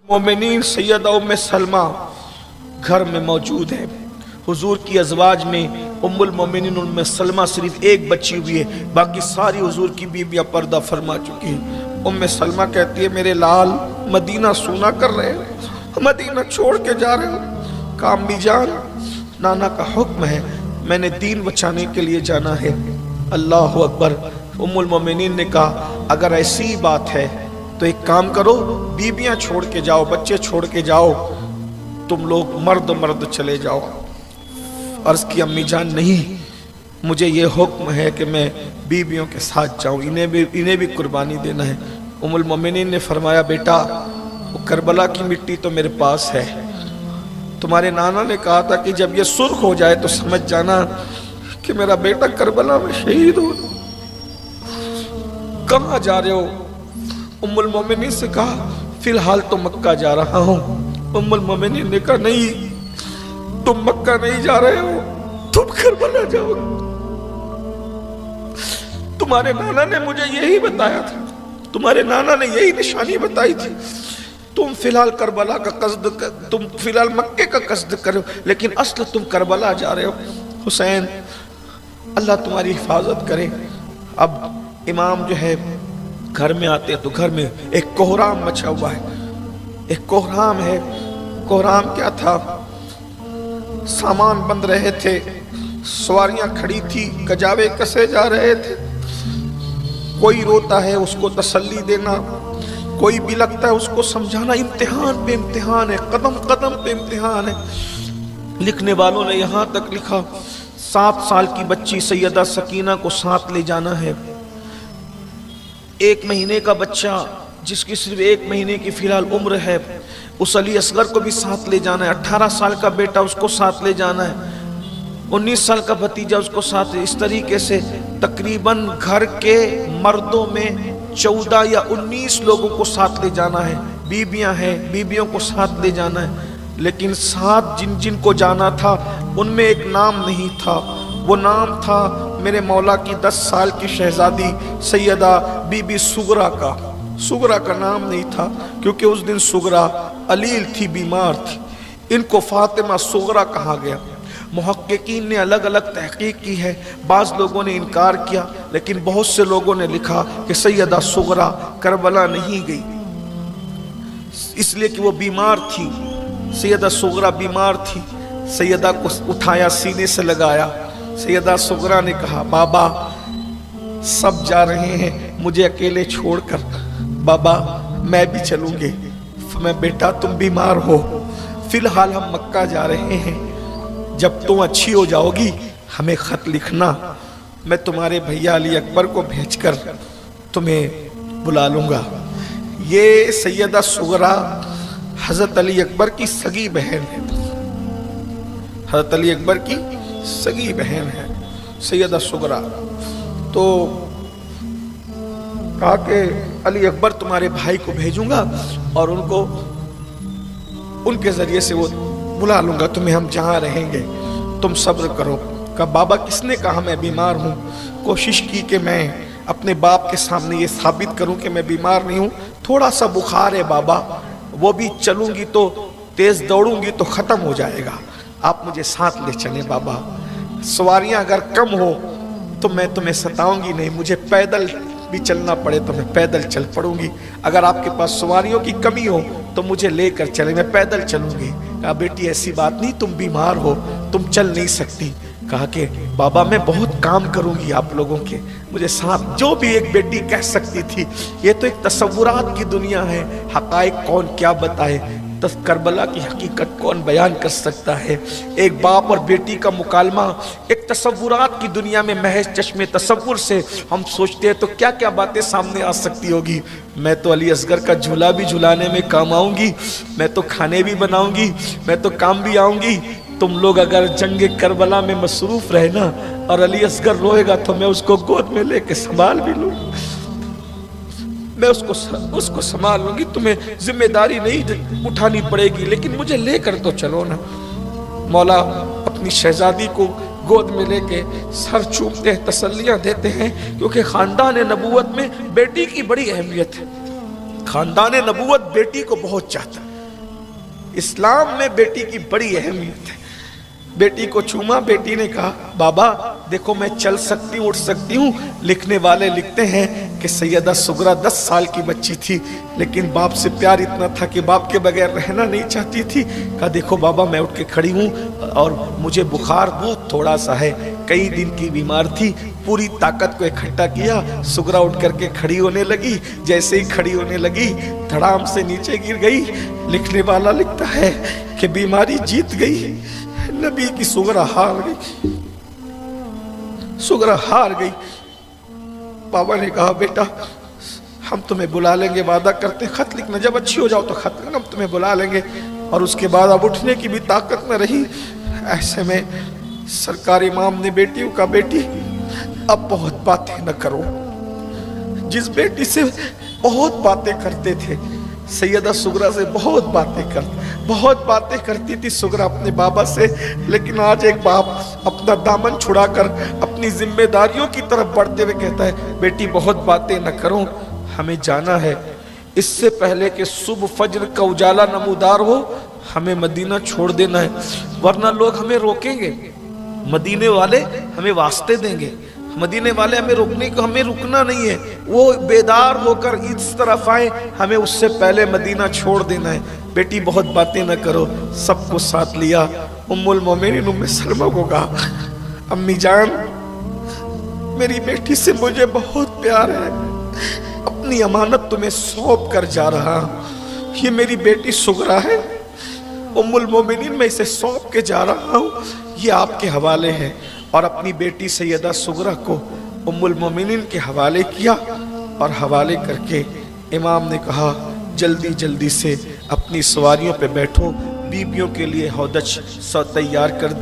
मोमिनीन सैयदा उम्मे सलमा घर में मौजूद है। हुजूर की अज़वाज में उम्मुल मोमिनीन उम्मे सलमा सिर्फ एक बच्ची हुई है, बाकी सारी हुजूर की बीबियां पर्दा फरमा चुकी है। उम्मे सलमा कहती है मेरे लाल मदीना सूना कर रहे हो, मदीना छोड़ के जा रहे हो। कहा अम्मी जान, नाना का हुक्म है, मैंने दीन बचाने के लिए जाना है। अल्लाह अकबर। उम्मुल मोमिनीन ने कहा अगर ऐसी बात है तो एक काम करो, बीबियां छोड़ के जाओ, बच्चे छोड़ के जाओ, तुम लोग मर्द चले जाओ। अर्ज की अम्मी जान नहीं, मुझे ये हुक्म है कि मैं बीबियों के साथ जाऊं, इन्हें भी कुर्बानी देना है। उम्मुल मोमिनीन ने फरमाया बेटा वो करबला की मिट्टी तो मेरे पास है, तुम्हारे नाना ने कहा था कि जब ये सुर्ख हो जाए तो समझ जाना कि मेरा बेटा करबला में शहीद हो। कहाँ जा रहे हो? उम्मुल मोमिनीन से कहा फिलहाल तो मक्का जा रहा हूँ। उम्मुल मोमिनीन ने कहा नहीं, तुम मक्का नहीं जा रहे हो, तुम करबला जाओ। तुम्हारे नाना ने मुझे यही बताया था, तुम्हारे नाना ने यही निशानी बताई थी। तुम फिलहाल करबला का कसद, तुम फिलहाल मक्के का कसद करो, लेकिन असल तुम करबला जा रहे हो। हुसैन अल्लाह तुम्हारी हिफाजत करे। अब इमाम जो है घर में आते हैं तो घर में एक कोहराम मचा हुआ है, एक कोहराम है। कोहराम क्या था? सामान बंध रहे थे, सवारियां खड़ी थी, कजावे कसे जा रहे थे। कोई रोता है उसको तसल्ली देना, कोई भी लगता है उसको समझाना। इम्तिहान पे इम्तिहान है, कदम कदम पे इम्तिहान है। लिखने वालों ने यहाँ तक लिखा 7 साल की बच्ची सैयदा सकीना को साथ ले जाना है। 1 महीने का बच्चा जिसकी सिर्फ 1 महीने की फिलहाल उम्र है, उस अली असगर को भी साथ ले जाना है। 18 साल का बेटा उसको साथ ले जाना है। 19 साल का भतीजा उसको साथ। इस तरीके से तकरीबन घर के मर्दों में 14 या 19 लोगों को साथ ले जाना है। बीबियां हैं, बीबियों को साथ ले जाना है। लेकिन साथ जिन जिन को जाना था उनमें एक नाम नहीं था। वो नाम था मेरे मौला की 10 साल की शहजादी सैयदा बीबी सुगरा का। सुगरा का नाम नहीं था क्योंकि उस दिन सुगरा अलील थी, बीमार थी। इनको फातिमा सुगरा कहा गया। मुहक्किकीन ने अलग अलग तहकीक की है, बाज़ लोगों ने इनकार किया, लेकिन बहुत से लोगों ने लिखा कि सैयदा सुगरा करबला नहीं गई इसलिए कि वो बीमार थी। सैयदा सुगरा बीमार थी। सैयदा को उठाया, सीने से लगाया। सैयदा सुगरा ने कहा बाबा सब जा रहे हैं, मुझे अकेले छोड़कर, बाबा मैं भी चलूंगी। मैं बेटा तुम बीमार हो, फिलहाल हम मक्का जा रहे हैं, जब तुम अच्छी हो जाओगी हमें खत लिखना, मैं तुम्हारे भैया अली अकबर को भेजकर तुम्हें बुला लूंगा। ये सैयदा सुगरा हजरत अली अकबर की सगी बहन है। हजरत अली अकबर की सगी बहन है सैयदा सुगरा। तो कहा कि अली अकबर तुम्हारे भाई को भेजूंगा और उनके जरिए से वो बुला लूंगा तुम्हें, हम जहाँ रहेंगे, तुम सब्र करो। कहा बाबा किसने कहा मैं बीमार हूँ? कोशिश की कि मैं अपने बाप के सामने ये साबित करूँ कि मैं बीमार नहीं हूँ। थोड़ा सा बुखार है बाबा, वो भी चलूंगी तो तेज दौड़ूंगी तो खत्म हो जाएगा, आप मुझे साथ ले चले बाबा। सवारियां अगर कम हो तो मैं तुम्हें सताऊंगी नहीं, मुझे पैदल भी चलना पड़े तो मैं पैदल चल पड़ूंगी। अगर आपके पास सवारियों की कमी हो तो मुझे लेकर चले, मैं पैदल चलूंगी। कहा बेटी ऐसी बात नहीं, तुम बीमार हो, तुम चल नहीं सकती। कहा कि बाबा मैं बहुत काम करूंगी आप लोगों के, मुझे साथ। जो भी एक बेटी कह सकती थी, ये तो एक तसव्वुरात की दुनिया है, हकायक कौन क्या बताए, करबला की हकीकत कौन बयान कर सकता है। एक बाप और बेटी का मुकालमा एक तसव्वुरात की दुनिया में महज चश्मे तसव्वुर से हम सोचते हैं तो क्या क्या बातें सामने आ सकती होगी। मैं तो अली असगर का झूला भी झुलाने में काम आऊंगी, मैं तो खाने भी बनाऊंगी, मैं तो काम भी आऊंगी। तुम लोग अगर जंगे करबला में मसरूफ रहे ना और अली असगर रोएगा तो मैं उसको गोद में लेके संभाल भी लूँ, मैं उसको संभाल लूंगी। तुम्हें जिम्मेदारी नहीं उठानी पड़ेगी, लेकिन मुझे लेकर तो चलो ना। मौला अपनी शहजादी को गोद में लेके सर चूमते हैं, तसल्लियां देते हैं, क्योंकि खानदान नबूवत में बेटी की बड़ी अहमियत है। खानदान नबूवत बेटी को बहुत चाहता है। اسلام میں بیٹی کی بڑی اہمیت ہے۔ بیٹی کو چوما، بیٹی نے کہا بابا دیکھو میں چل سکتی ہوں، اٹھ سکتی ہوں۔ لکھنے والے لکھتے ہیں کہ سیدہ سغرا 10 سال کی بچی تھی، لیکن باپ سے پیار اتنا تھا کہ باپ کے بغیر رہنا نہیں چاہتی تھی۔ کہا دیکھو بابا میں اٹھ کے کھڑی ہوں اور مجھے بخار بہت تھوڑا سا ہے، کئی دن کی بیمار تھی۔ پوری طاقت کو اکٹھا کیا، سغرا اٹھ کر کے کھڑی ہونے لگی۔ جیسے ہی کھڑی ہونے لگی دھڑام سے نیچے گر گئی۔ لکھنے والا لکھتا ہے کہ بیماری جیت گئی، نبی کی سغرا ہار گئی، سغرا ہار گئی۔ بابا نے کہا بیٹا ہم تمہیں بلا لیں گے، وعدہ کرتے خط لکھنا، جب اچھی ہو جاؤ تو خط لکھنا، ہم تمہیں بلا لیں گے۔ اور اس کے بعد اب اٹھنے کی بھی طاقت نہ رہی۔ ایسے میں سرکار امام نے بیٹیوں کا بیٹی اب بہت باتیں نہ کرو۔ جس بیٹی سے بہت باتیں کرتے تھے، سیدہ سغرا سے بہت باتیں کرتی تھی سغرا اپنے بابا سے، لیکن آج ایک باپ اپنا دامن چھڑا کر اپنی ذمہ داریوں کی طرف بڑھتے ہوئے کہتا ہے بیٹی بہت باتیں نہ کرو، ہمیں جانا ہے۔ اس سے پہلے کہ صبح فجر کا اجالا نمودار ہو ہمیں مدینہ چھوڑ دینا ہے، ورنہ لوگ ہمیں روکیں گے، مدینے والے ہمیں واسطے دیں گے، مدینے والے ہمیں روکنے کو، ہمیں رکنا نہیں ہے، وہ بیدار ہو کر اس طرف آئیں، ہمیں اس سے پہلے مدینہ چھوڑ دینا ہے۔ بیٹی بہت باتیں نہ کرو، سب کو ساتھ لیا۔ ام المومنین ام سلمہ کو کہا امی جان میری بیٹی سے مجھے بہت پیار ہے، اپنی امانت تمہیں سونپ کر جا رہا ہوں، یہ میری بیٹی سغرا ہے، ام المومنین میں اسے سونپ کے جا رہا ہوں، یہ آپ کے حوالے ہے۔ اور اپنی بیٹی سیدہ سغرا کو ام المومنین کے حوالے کیا، اور حوالے کر کے امام نے کہا جلدی سے اپنی سواریوں پہ بیٹھو، بیبیوں کے لیے ہودج تیار کر